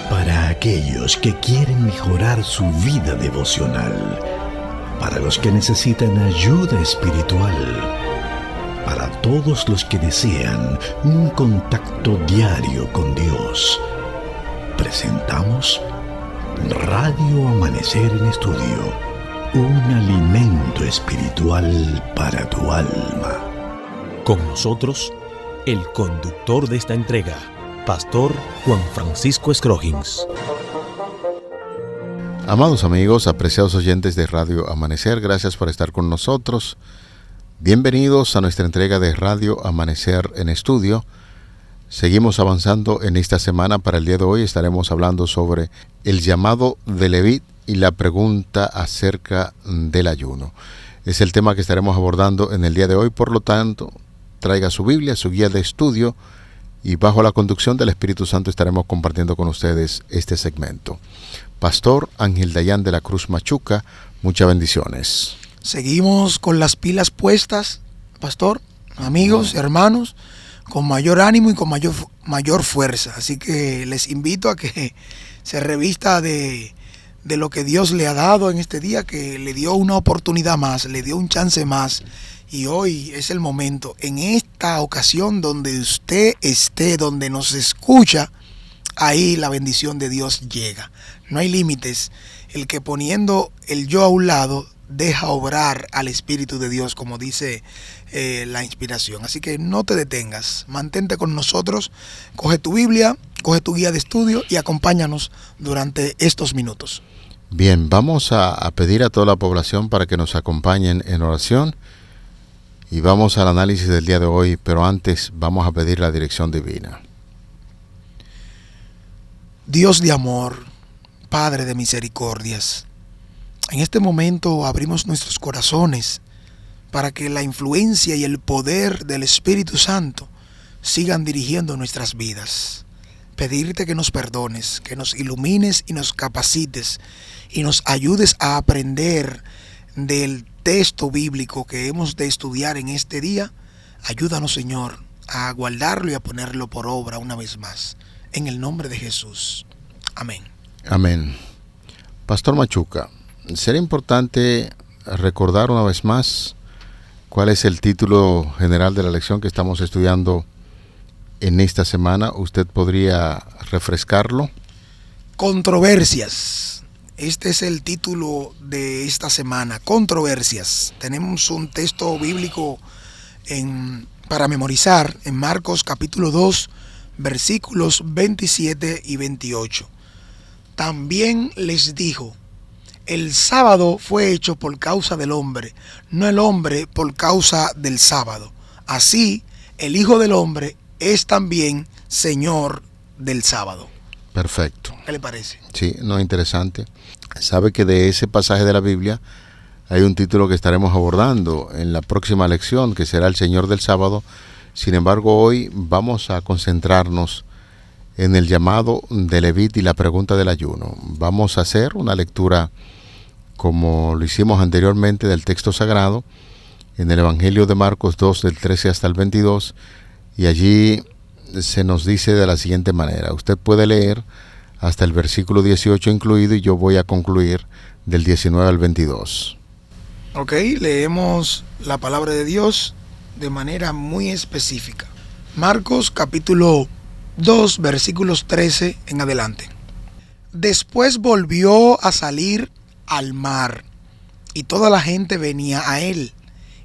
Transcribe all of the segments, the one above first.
Para aquellos que quieren mejorar su vida devocional, para los que necesitan ayuda espiritual, para todos los que desean un contacto diario con Dios, presentamos Radio Amanecer en Estudio, un alimento espiritual para tu alma. Con nosotros, el conductor de esta entrega, Pastor Juan Francisco Scroggins. Amados amigos, apreciados oyentes de Radio Amanecer, gracias por estar con nosotros. Bienvenidos a nuestra entrega de Radio Amanecer en Estudio. Seguimos avanzando en esta semana. Para el día de hoy estaremos hablando sobre el llamado de Leví y la pregunta acerca del ayuno. Es el tema que estaremos abordando en el día de hoy, por lo tanto, traiga su Biblia, su guía de estudio, y bajo la conducción del Espíritu Santo estaremos compartiendo con ustedes este segmento. Pastor Ángel Dayan de la Cruz Machuca, muchas bendiciones. Seguimos con las pilas puestas, pastor, amigos, hermanos, con mayor ánimo y con mayor fuerza. Así que les invito a que se revista de lo que Dios le ha dado en este día, que le dio una oportunidad más, le dio un chance más. Y hoy es el momento, en esta ocasión donde usted esté, donde nos escucha, ahí la bendición de Dios llega. No hay límites. El que poniendo el yo a un lado deja obrar al Espíritu de Dios, como dice la inspiración. Así que no te detengas, mantente con nosotros, coge tu Biblia, coge tu guía de estudio y acompáñanos durante estos minutos. Bien, vamos a pedir a toda la población para que nos acompañen en oración y vamos al análisis del día de hoy, pero antes vamos a pedir la dirección divina. Dios de amor, Padre de misericordias, en este momento abrimos nuestros corazones para que la influencia y el poder del Espíritu Santo sigan dirigiendo nuestras vidas. Pedirte que nos perdones, que nos ilumines y nos capacites y nos ayudes a aprender del texto bíblico que hemos de estudiar en este día. Ayúdanos, Señor, a guardarlo y a ponerlo por obra una vez más. En el nombre de Jesús. Amén. Amén. Pastor Machuca, será importante recordar una vez más cuál es el título general de la lección que estamos estudiando en esta semana. ¿Usted podría refrescarlo? Controversias. Este es el título de esta semana, controversias. Tenemos un texto bíblico para memorizar en Marcos capítulo 2, versículos 27 y 28. También les dijo: el sábado fue hecho por causa del hombre, no el hombre por causa del sábado. Así, el Hijo del Hombre es también Señor del sábado. Perfecto. ¿Qué le parece? Sí, no, interesante. Sabe que de ese pasaje de la Biblia hay un título que estaremos abordando en la próxima lección, que será el Señor del sábado. Sin embargo, hoy vamos a concentrarnos en el llamado de Leví y la pregunta del ayuno. Vamos a hacer una lectura, como lo hicimos anteriormente, del texto sagrado en el Evangelio de Marcos 2, del 13 hasta el 22, y allí se nos dice de la siguiente manera. Usted puede leer hasta el versículo 18 incluido y yo voy a concluir del 19 al 22. Ok, leemos la palabra de Dios de manera muy específica. Marcos capítulo 2, versículos 13 en adelante. Después volvió a salir al mar, y toda la gente venía a él,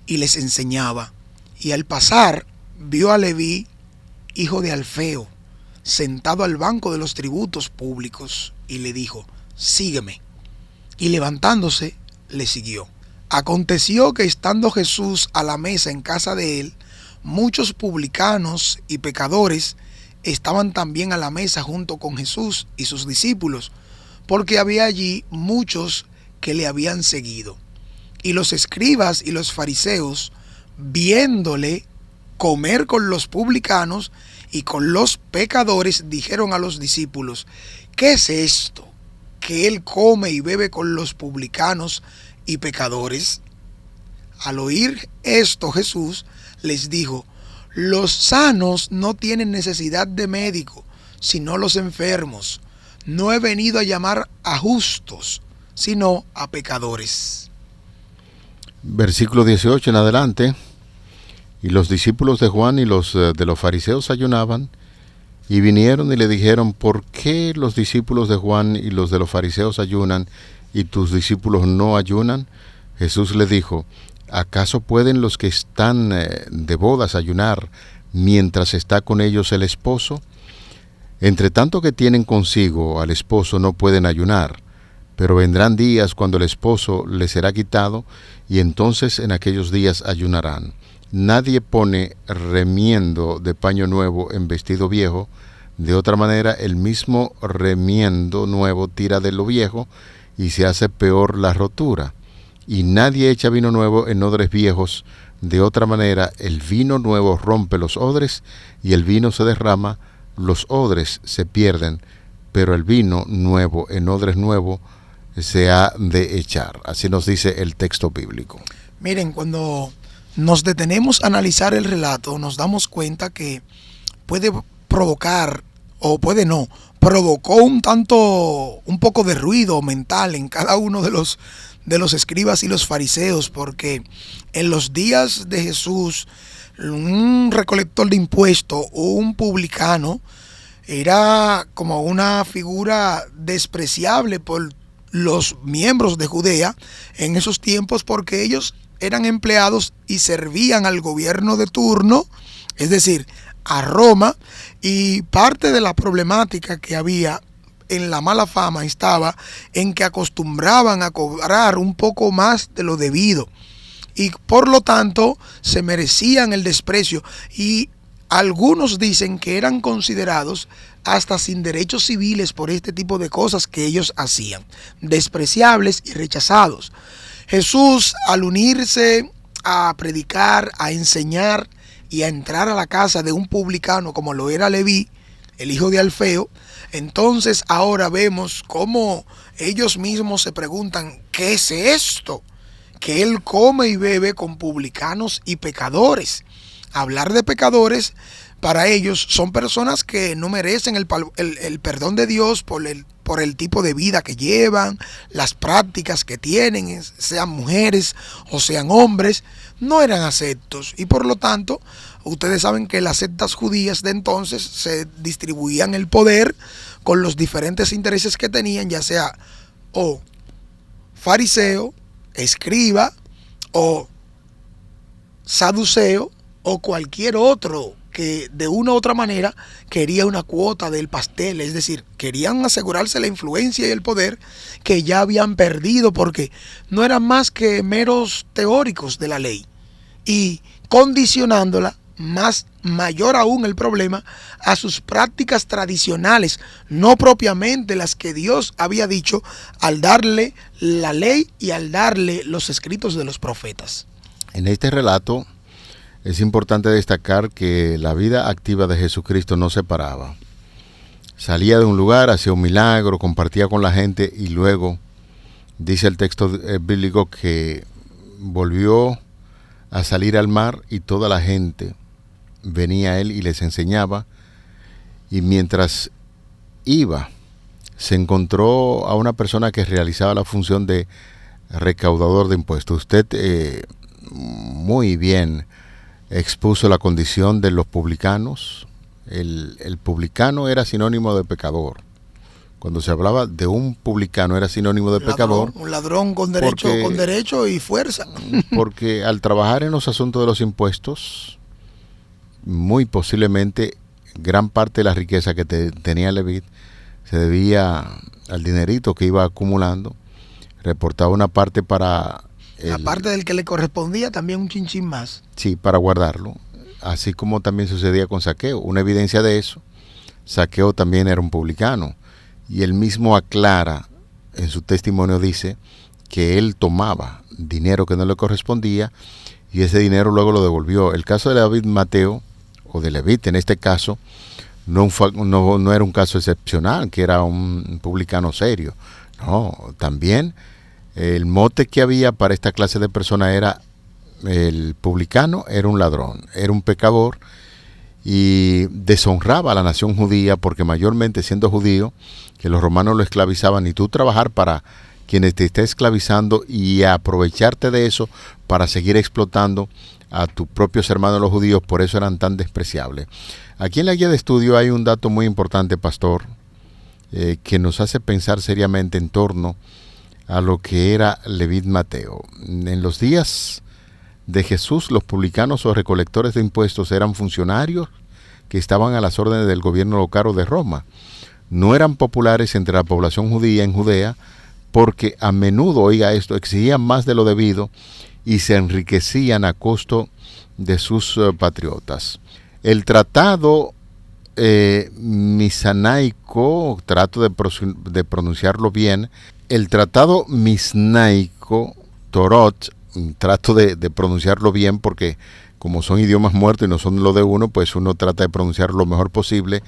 y les enseñaba. Y al pasar, vio a Leví, hijo de Alfeo, sentado al banco de los tributos públicos, y le dijo: sígueme. Y levantándose, le siguió. Aconteció que estando Jesús a la mesa en casa de él, muchos publicanos y pecadores estaban también a la mesa junto con Jesús y sus discípulos, porque había allí muchos que le habían seguido. Y los escribas y los fariseos, viéndole comer con los publicanos y con los pecadores, dijeron a los discípulos: ¿qué es esto que él come y bebe con los publicanos y pecadores? Al oír esto, Jesús les dijo: los sanos no tienen necesidad de médico, sino los enfermos. No he venido a llamar a justos, sino a pecadores. Versículo 18 en adelante. Y los discípulos de Juan y los de los fariseos ayunaban, y vinieron y le dijeron: ¿por qué los discípulos de Juan y los de los fariseos ayunan, y tus discípulos no ayunan? Jesús le dijo: ¿acaso pueden los que están de bodas ayunar mientras está con ellos el esposo? Entre tanto que tienen consigo al esposo no pueden ayunar, pero vendrán días cuando el esposo les será quitado, y entonces en aquellos días ayunarán. Nadie pone remiendo de paño nuevo en vestido viejo, de otra manera el mismo remiendo nuevo tira de lo viejo, y se hace peor la rotura. Y nadie echa vino nuevo en odres viejos, de otra manera el vino nuevo rompe los odres, y el vino se derrama, los odres se pierden, pero el vino nuevo en odres nuevos se ha de echar. Así nos dice el texto bíblico. Miren, cuando nos detenemos a analizar el relato, nos damos cuenta que puede provocar, o puede no, provocó un poco de ruido mental en cada uno de los escribas y los fariseos, porque en los días de Jesús, un recolector de impuestos o un publicano era como una figura despreciable por los miembros de Judea en esos tiempos, porque ellos eran empleados y servían al gobierno de turno, es decir, a Roma, y parte de la problemática que había en la mala fama estaba en que acostumbraban a cobrar un poco más de lo debido, y por lo tanto se merecían el desprecio, y algunos dicen que eran considerados hasta sin derechos civiles por este tipo de cosas que ellos hacían, despreciables y rechazados. Jesús, al unirse a predicar, a enseñar y a entrar a la casa de un publicano como lo era Leví, el hijo de Alfeo, entonces ahora vemos cómo ellos mismos se preguntan: ¿qué es esto? Que él come y bebe con publicanos y pecadores. Hablar de pecadores para ellos son personas que no merecen el perdón de Dios por el tipo de vida que llevan, las prácticas que tienen, sean mujeres o sean hombres, no eran aceptos, y por lo tanto ustedes saben que las sectas judías de entonces se distribuían el poder con los diferentes intereses que tenían, ya sea o fariseo, escriba o saduceo o cualquier otro que de una u otra manera quería una cuota del pastel, es decir, querían asegurarse la influencia y el poder que ya habían perdido, porque no eran más que meros teóricos de la ley, y condicionándola, mayor aún el problema, a sus prácticas tradicionales, no propiamente las que Dios había dicho al darle la ley y al darle los escritos de los profetas. En este relato es importante destacar que la vida activa de Jesucristo no se paraba. Salía de un lugar, hacía un milagro, compartía con la gente, y luego dice el texto bíblico que volvió a salir al mar y toda la gente venía a él y les enseñaba. Y mientras iba, se encontró a una persona que realizaba la función de recaudador de impuestos. Usted muy bien expuso la condición de los publicanos. El publicano era sinónimo de pecador. Cuando se hablaba de un publicano era sinónimo de pecador. Un ladrón con derecho y fuerza. Porque al trabajar en los asuntos de los impuestos, muy posiblemente gran parte de la riqueza que tenía Leví se debía al dinerito que iba acumulando. Reportaba una parte para aparte del que le correspondía, también un chinchín más. Sí, para guardarlo. Así como también sucedía con Zaqueo. Una evidencia de eso: Zaqueo también era un publicano. Y él mismo aclara, en su testimonio dice, que él tomaba dinero que no le correspondía y ese dinero luego lo devolvió. El caso de David Mateo, o de Leví en este caso, no era un caso excepcional, que era un publicano serio. No, también el mote que había para esta clase de persona era: el publicano era un ladrón, era un pecador, y deshonraba a la nación judía, porque mayormente siendo judío, que los romanos lo esclavizaban, y tú trabajar para quienes te está esclavizando y aprovecharte de eso para seguir explotando a tus propios hermanos los judíos, por eso eran tan despreciables. Aquí en la guía de estudio hay un dato muy importante, pastor, que nos hace pensar seriamente en torno a lo que era Levit Mateo. En los días de Jesús, los publicanos o recolectores de impuestos eran funcionarios que estaban a las órdenes del gobierno local o de Roma. No eran populares entre la población judía en Judea, porque a menudo, oiga esto, exigían más de lo debido y se enriquecían a costo de sus patriotas. El tratado misnaico, trato de pronunciarlo bien, el tratado misnaico, Torot, trato de pronunciarlo bien porque como son idiomas muertos y no son lo de uno, pues uno trata de pronunciarlo lo mejor posible.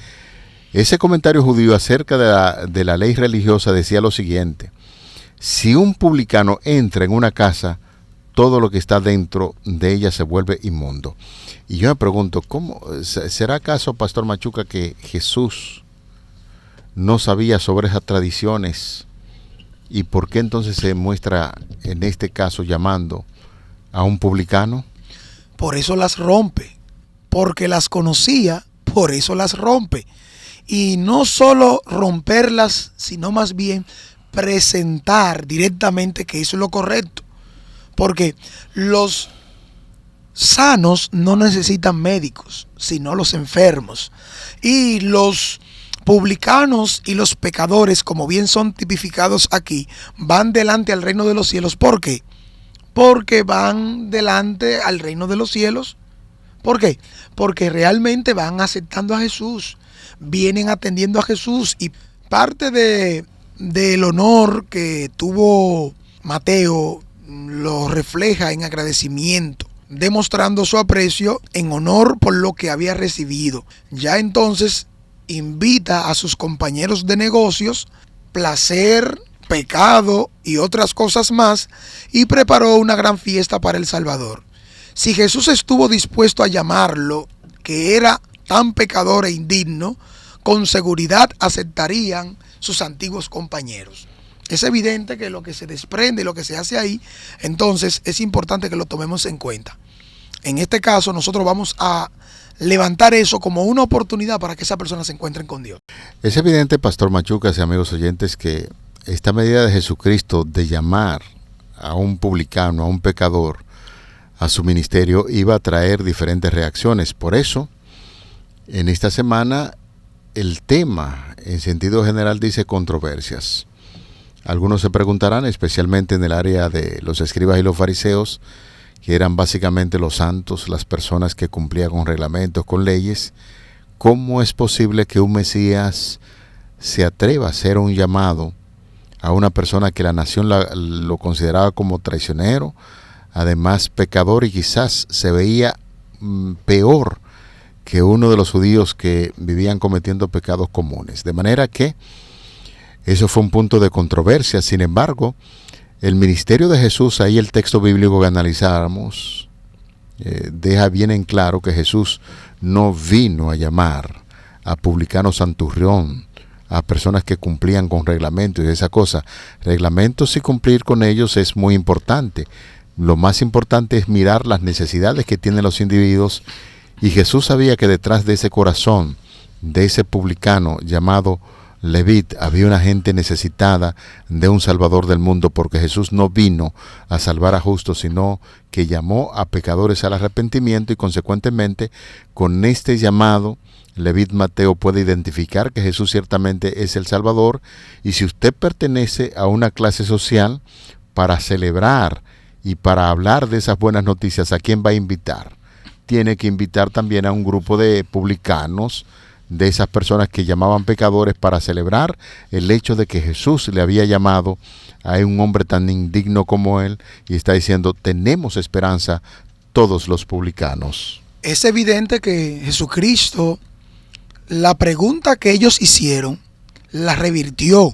Ese comentario judío acerca de la ley religiosa decía lo siguiente: si un publicano entra en una casa, todo lo que está dentro de ella se vuelve inmundo. Y yo me pregunto, ¿cómo será acaso, Pastor Machuca, que Jesús no sabía sobre esas tradiciones? ¿Y por qué entonces se muestra en este caso llamando a un publicano? Por eso las rompe, porque las conocía, por eso las rompe. Y no solo romperlas, sino más bien presentar directamente que eso es lo correcto. Porque los sanos no necesitan médicos, sino los enfermos. Y los publicanos y los pecadores, como bien son tipificados aquí, van delante al reino de los cielos. ¿Por qué? Porque van delante al reino de los cielos. ¿Por qué? Porque realmente van aceptando a Jesús, vienen atendiendo a Jesús, y parte del honor que tuvo Mateo lo refleja en agradecimiento, demostrando su aprecio en honor por lo que había recibido. Ya entonces invita a sus compañeros de negocios, placer, pecado y otras cosas más, y preparó una gran fiesta para el Salvador. Si Jesús estuvo dispuesto a llamarlo, que era tan pecador e indigno, con seguridad aceptarían sus antiguos compañeros. Es evidente que lo que se desprende y lo que se hace ahí, entonces es importante que lo tomemos en cuenta. En este caso, nosotros vamos a levantar eso como una oportunidad para que esa persona se encuentre con Dios. Es evidente, Pastor Machucas y amigos oyentes, que esta medida de Jesucristo de llamar a un publicano, a un pecador, a su ministerio, iba a traer diferentes reacciones. Por eso, en esta semana, el tema, en sentido general, dice controversias. Algunos se preguntarán, especialmente en el área de los escribas y los fariseos, que eran básicamente los santos, las personas que cumplían con reglamentos, con leyes, ¿cómo es posible que un Mesías se atreva a hacer un llamado a una persona que la nación lo consideraba como traicionero, además pecador, y quizás se veía peor que uno de los judíos que vivían cometiendo pecados comunes? De manera que eso fue un punto de controversia. Sin embargo, el ministerio de Jesús, ahí el texto bíblico que analizáramos, deja bien en claro que Jesús no vino a llamar a publicanos santurrión, a personas que cumplían con reglamentos y esa cosa. Reglamentos y cumplir con ellos es muy importante. Lo más importante es mirar las necesidades que tienen los individuos, y Jesús sabía que detrás de ese corazón, de ese publicano llamado Levit, había una gente necesitada de un Salvador del mundo, porque Jesús no vino a salvar a justos, sino que llamó a pecadores al arrepentimiento, y consecuentemente con este llamado Levit Mateo puede identificar que Jesús ciertamente es el Salvador. Y si usted pertenece a una clase social, para celebrar y para hablar de esas buenas noticias, ¿a quién va a invitar? Tiene que invitar también a un grupo de publicanos, de esas personas que llamaban pecadores, para celebrar el hecho de que Jesús le había llamado a un hombre tan indigno como él, y está diciendo, tenemos esperanza todos los publicanos. Es evidente que Jesucristo, la pregunta que ellos hicieron, la revirtió.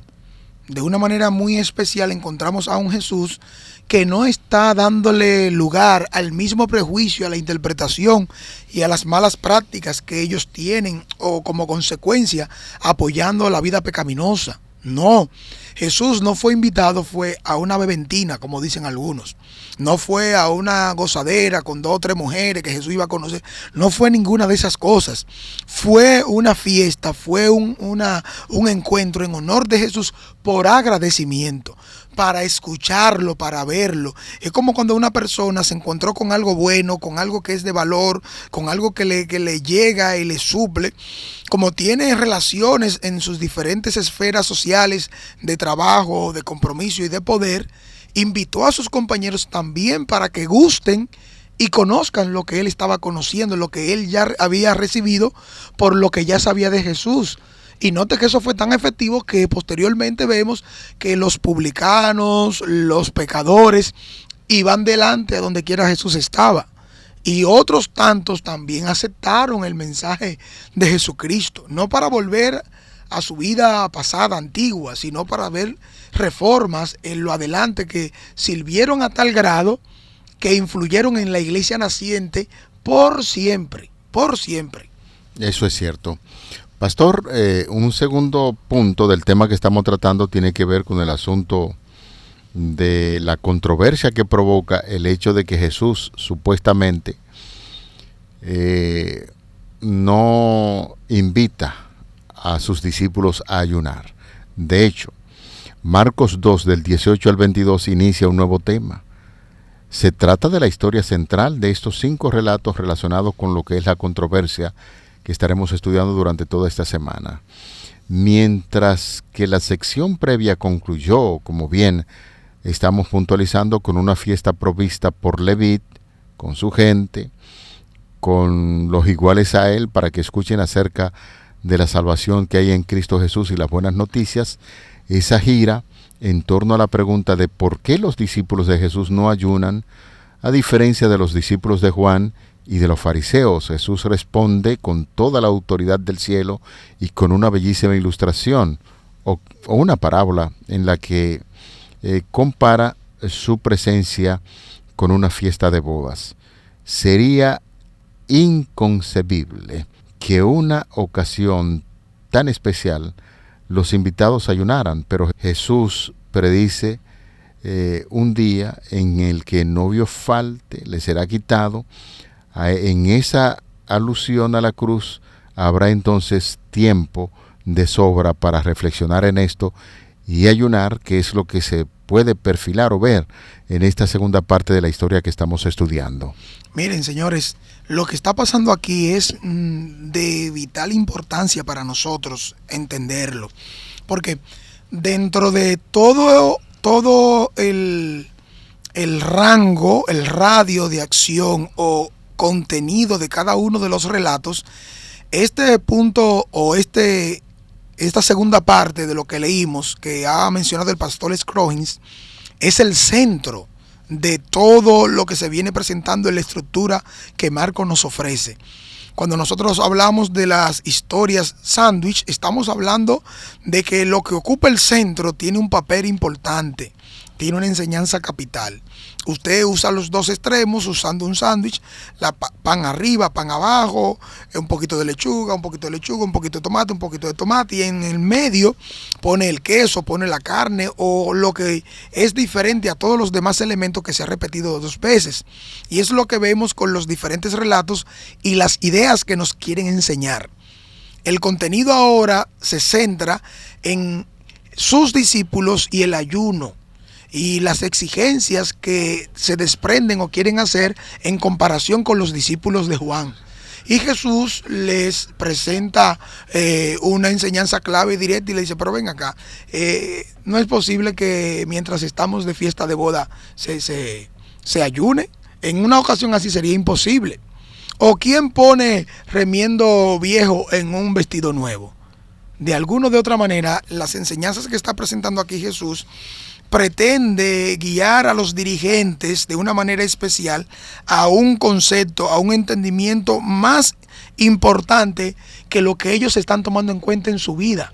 De una manera muy especial encontramos a un Jesús que no está dándole lugar al mismo prejuicio, a la interpretación y a las malas prácticas que ellos tienen o como consecuencia apoyando la vida pecaminosa. No, Jesús no fue invitado, fue a una beventina, como dicen algunos. No fue a una gozadera con 2 o 3 mujeres que Jesús iba a conocer. No fue ninguna de esas cosas. Fue una fiesta, fue un encuentro en honor de Jesús por agradecimiento, para escucharlo, para verlo. Es como cuando una persona se encontró con algo bueno, con algo que es de valor, con algo que le llega y le suple. Como tiene relaciones en sus diferentes esferas sociales, de trabajo, de compromiso y de poder, invitó a sus compañeros también para que gusten y conozcan lo que él estaba conociendo, lo que él ya había recibido por lo que ya sabía de Jesús. Y note que eso fue tan efectivo que posteriormente vemos que los publicanos, los pecadores, iban delante a donde quiera Jesús estaba. Y otros tantos también aceptaron el mensaje de Jesucristo, no para volver a su vida pasada, antigua, sino para ver reformas en lo adelante que sirvieron a tal grado que influyeron en la iglesia naciente por siempre, por siempre. Eso es cierto. Pastor, un segundo punto del tema que estamos tratando tiene que ver con el asunto de la controversia que provoca el hecho de que Jesús supuestamente no invita a sus discípulos a ayunar. De hecho, Marcos 2 del 18 al 22 inicia un nuevo tema. Se trata de la historia central de estos 5 relatos relacionados con lo que es la controversia que estaremos estudiando durante toda esta semana. Mientras que la sección previa concluyó, como bien estamos puntualizando, con una fiesta provista por Levit, con su gente, con los iguales a él, para que escuchen acerca de la salvación que hay en Cristo Jesús y las buenas noticias. Esa gira en torno a la pregunta de por qué los discípulos de Jesús no ayunan, a diferencia de los discípulos de Juan y de los fariseos. Jesús responde con toda la autoridad del cielo y con una bellísima ilustración o una parábola en la que compara su presencia con una fiesta de bodas. Sería inconcebible que una ocasión tan especial los invitados ayunaran, pero Jesús predice un día en el que el novio falte, le será quitado. En esa alusión a la cruz habrá entonces tiempo de sobra para reflexionar en esto y ayunar, que es lo que se puede perfilar o ver en esta segunda parte de la historia que estamos estudiando. Miren, señores, lo que está pasando aquí es de vital importancia para nosotros entenderlo, porque dentro de todo el rango, el radio de acción o contenido de cada uno de los relatos, este punto o esta segunda parte de lo que leímos, que ha mencionado el pastor Scroggins, es el centro de todo lo que se viene presentando en la estructura que Marcos nos ofrece. Cuando nosotros hablamos de las historias sándwich, estamos hablando de que lo que ocupa el centro tiene un papel importante, tiene una enseñanza capital. Usted usa los dos extremos usando un sándwich, pan arriba, pan abajo, un poquito de lechuga, un poquito de tomate, un poquito de tomate, y en el medio pone el queso, pone la carne o lo que es diferente a todos los demás elementos que se ha repetido 2 veces. Y es lo que vemos con los diferentes relatos y las ideas que nos quieren enseñar. El contenido ahora se centra en sus discípulos y el ayuno, y las exigencias que se desprenden o quieren hacer en comparación con los discípulos de Juan. Y Jesús les presenta una enseñanza clave y directa y le dice, pero ven acá, no es posible que mientras estamos de fiesta de boda se ayune. En una ocasión así sería imposible. ¿O quién pone remiendo viejo en un vestido nuevo? De alguna o de otra manera, las enseñanzas que está presentando aquí Jesús pretende guiar a los dirigentes de una manera especial a un concepto, a un entendimiento más importante que lo que ellos están tomando en cuenta en su vida.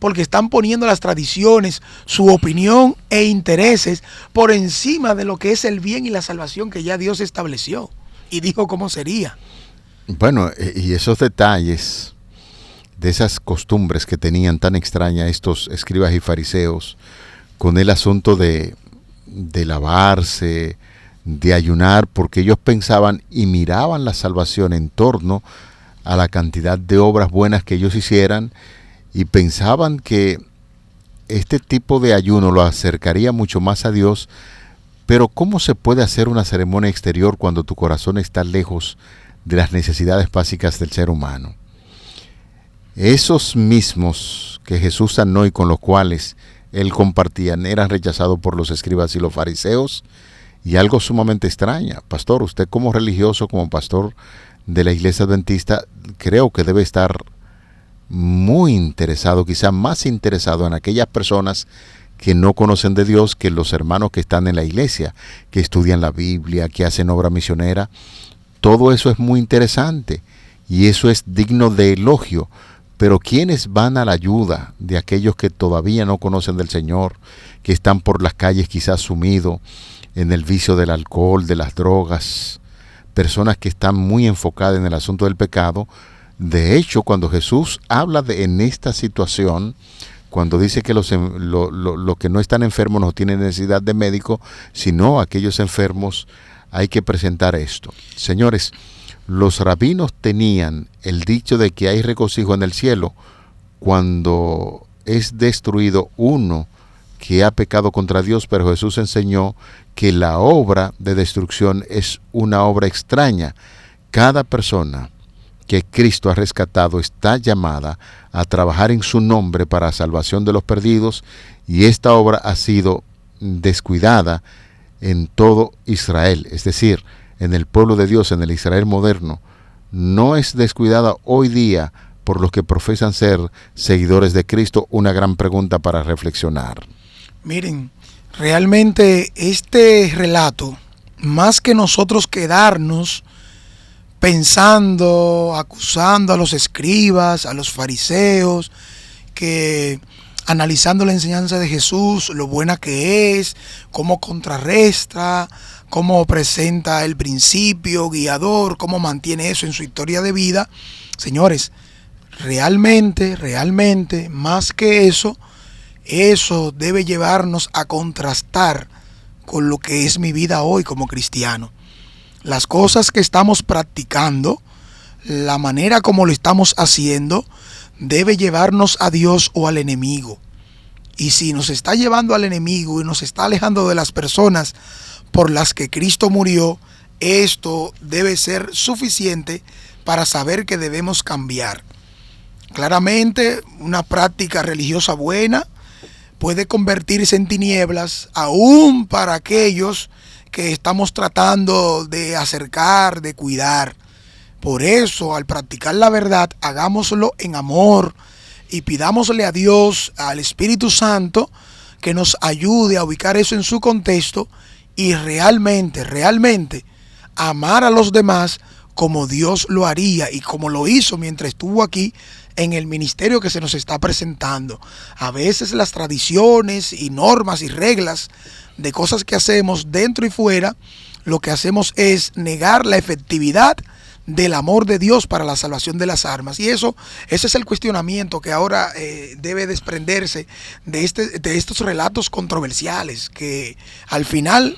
porque están poniendo las tradiciones, su opinión e intereses por encima de lo que es el bien y la salvación que ya Dios estableció y dijo cómo sería. Bueno, y esos detalles de esas costumbres que tenían tan extrañas estos escribas y fariseos, con el asunto de lavarse, de ayunar, porque ellos pensaban y miraban la salvación en torno a la cantidad de obras buenas que ellos hicieran, y pensaban que este tipo de ayuno lo acercaría mucho más a Dios. Pero ¿cómo se puede hacer una ceremonia exterior cuando tu corazón está lejos de las necesidades básicas del ser humano? Esos mismos que Jesús sanó y con los cuales él compartía eran rechazados por los escribas y los fariseos. Y algo sumamente extraña, pastor, usted como religioso, como pastor de la Iglesia Adventista, creo que debe estar muy interesado, quizá más interesado en aquellas personas que no conocen de Dios que los hermanos que están en la iglesia, que estudian la Biblia, que hacen obra misionera. Todo eso es muy interesante y eso es digno de elogio. Pero ¿quiénes van a la ayuda de aquellos que todavía no conocen del Señor, que están por las calles quizás sumidos en el vicio del alcohol, de las drogas, personas que están muy enfocadas en el asunto del pecado? De hecho, cuando Jesús habla en esta situación, cuando dice que los que no están enfermos no tienen necesidad de médico, sino aquellos enfermos, hay que presentar esto. Señores, los rabinos tenían el dicho de que hay regocijo en el cielo cuando es destruido uno que ha pecado contra Dios, pero Jesús enseñó que la obra de destrucción es una obra extraña. Cada persona que Cristo ha rescatado está llamada a trabajar en su nombre para la salvación de los perdidos, y esta obra ha sido descuidada en todo Israel, es decir, en el pueblo de Dios, en el Israel moderno. No es descuidada hoy día por los que profesan ser seguidores de Cristo. Una gran pregunta para reflexionar. Miren, realmente este relato, más que nosotros quedarnos pensando, acusando a los escribas, a los fariseos, que analizando la enseñanza de Jesús, lo buena que es, cómo contrarresta, cómo presenta el principio guiador, cómo mantiene eso en su historia de vida. Señores, realmente, más que eso debe llevarnos a contrastar con lo que es mi vida hoy como cristiano. Las cosas que estamos practicando, la manera como lo estamos haciendo, debe llevarnos a Dios o al enemigo. Y si nos está llevando al enemigo y nos está alejando de las personas por las que Cristo murió, esto debe ser suficiente para saber que debemos cambiar. Claramente, una práctica religiosa buena puede convertirse en tinieblas, aún para aquellos que estamos tratando de acercar, de cuidar. Por eso, al practicar la verdad, hagámoslo en amor y pidámosle a Dios, al Espíritu Santo, que nos ayude a ubicar eso en su contexto y realmente amar a los demás como Dios lo haría y como lo hizo mientras estuvo aquí en el ministerio que se nos está presentando. A veces las tradiciones y normas y reglas de cosas que hacemos dentro y fuera, lo que hacemos es negar la efectividad del amor de Dios para la salvación de las almas. Y ese es el cuestionamiento que ahora debe desprenderse de estos relatos controversiales que al final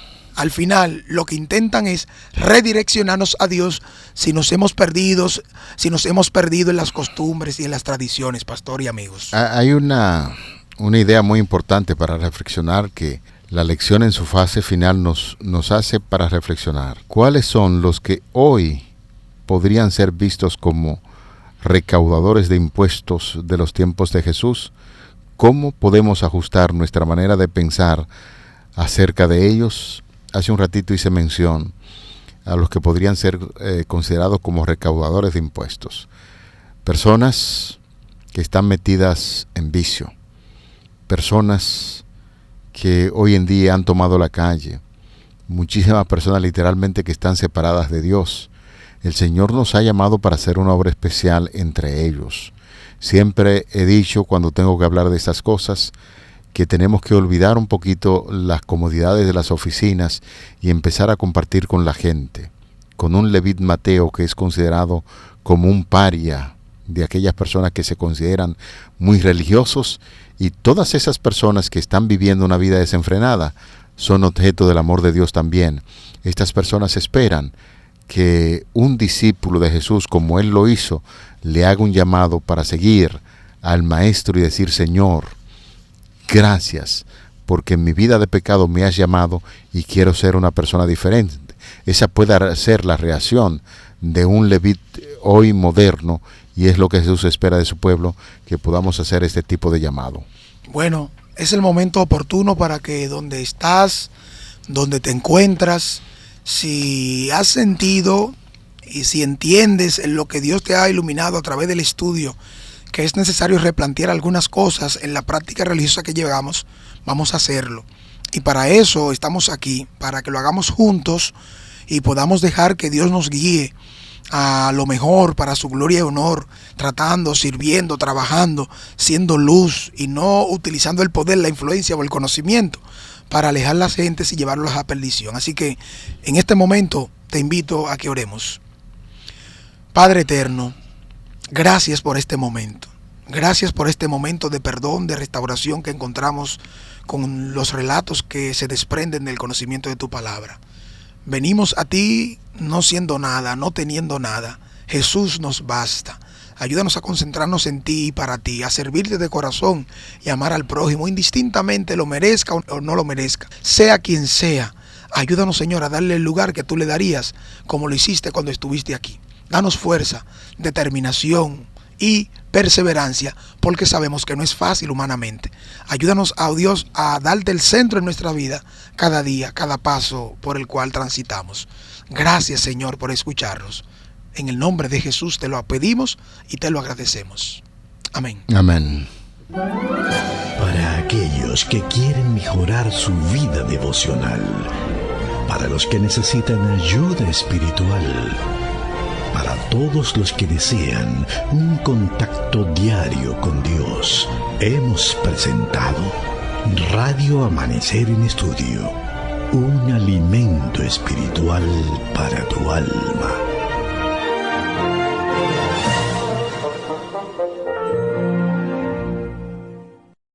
lo que intentan es redireccionarnos a Dios si nos hemos perdido en las costumbres y en las tradiciones, pastor y amigos. Hay una idea muy importante para reflexionar, que la lección en su fase final nos hace para reflexionar. ¿Cuáles son los que hoy podrían ser vistos como recaudadores de impuestos de los tiempos de Jesús? ¿Cómo podemos ajustar nuestra manera de pensar acerca de ellos? Hace un ratito hice mención a los que podrían ser considerados como recaudadores de impuestos. Personas que están metidas en vicio. Personas que hoy en día han tomado la calle. Muchísimas personas literalmente que están separadas de Dios. El Señor nos ha llamado para hacer una obra especial entre ellos. Siempre he dicho cuando tengo que hablar de estas cosas que tenemos que olvidar un poquito las comodidades de las oficinas y empezar a compartir con la gente, con un Levit Mateo que es considerado como un paria de aquellas personas que se consideran muy religiosos, y todas esas personas que están viviendo una vida desenfrenada son objeto del amor de Dios también. Estas personas esperan que un discípulo de Jesús, como él lo hizo, le haga un llamado para seguir al Maestro y decir: Señor, gracias, porque en mi vida de pecado me has llamado y quiero ser una persona diferente. Esa puede ser la reacción de un Levit hoy moderno, y es lo que Jesús espera de su pueblo, que podamos hacer este tipo de llamado. Bueno, es el momento oportuno para que donde estás, donde te encuentras, si has sentido y si entiendes en lo que Dios te ha iluminado a través del estudio, que es necesario replantear algunas cosas en la práctica religiosa que llevamos, vamos a hacerlo. Y para eso estamos aquí, para que lo hagamos juntos y podamos dejar que Dios nos guíe a lo mejor para su gloria y honor, tratando, sirviendo, trabajando, siendo luz y no utilizando el poder, la influencia o el conocimiento para alejar a las gentes y llevarlos a perdición. Así que en este momento te invito a que oremos. Padre eterno, gracias por este momento. Gracias por este momento de perdón, de restauración que encontramos con los relatos que se desprenden del conocimiento de tu palabra. Venimos a ti no siendo nada, no teniendo nada. Jesús nos basta. Ayúdanos a concentrarnos en ti y para ti, a servirte de corazón y amar al prójimo, indistintamente lo merezca o no lo merezca, sea quien sea. Ayúdanos, Señor, a darle el lugar que tú le darías, como lo hiciste cuando estuviste aquí. Danos fuerza, determinación y perseverancia, porque sabemos que no es fácil humanamente. Ayúdanos, a Dios, a darte el centro en nuestra vida cada día, cada paso por el cual transitamos. Gracias, Señor, por escucharnos. En el nombre de Jesús te lo pedimos y te lo agradecemos. Amén. Amén. Para aquellos que quieren mejorar su vida devocional, para los que necesitan ayuda espiritual, para todos los que desean un contacto diario con Dios, hemos presentado Radio Amanecer en Estudio, un alimento espiritual para tu alma.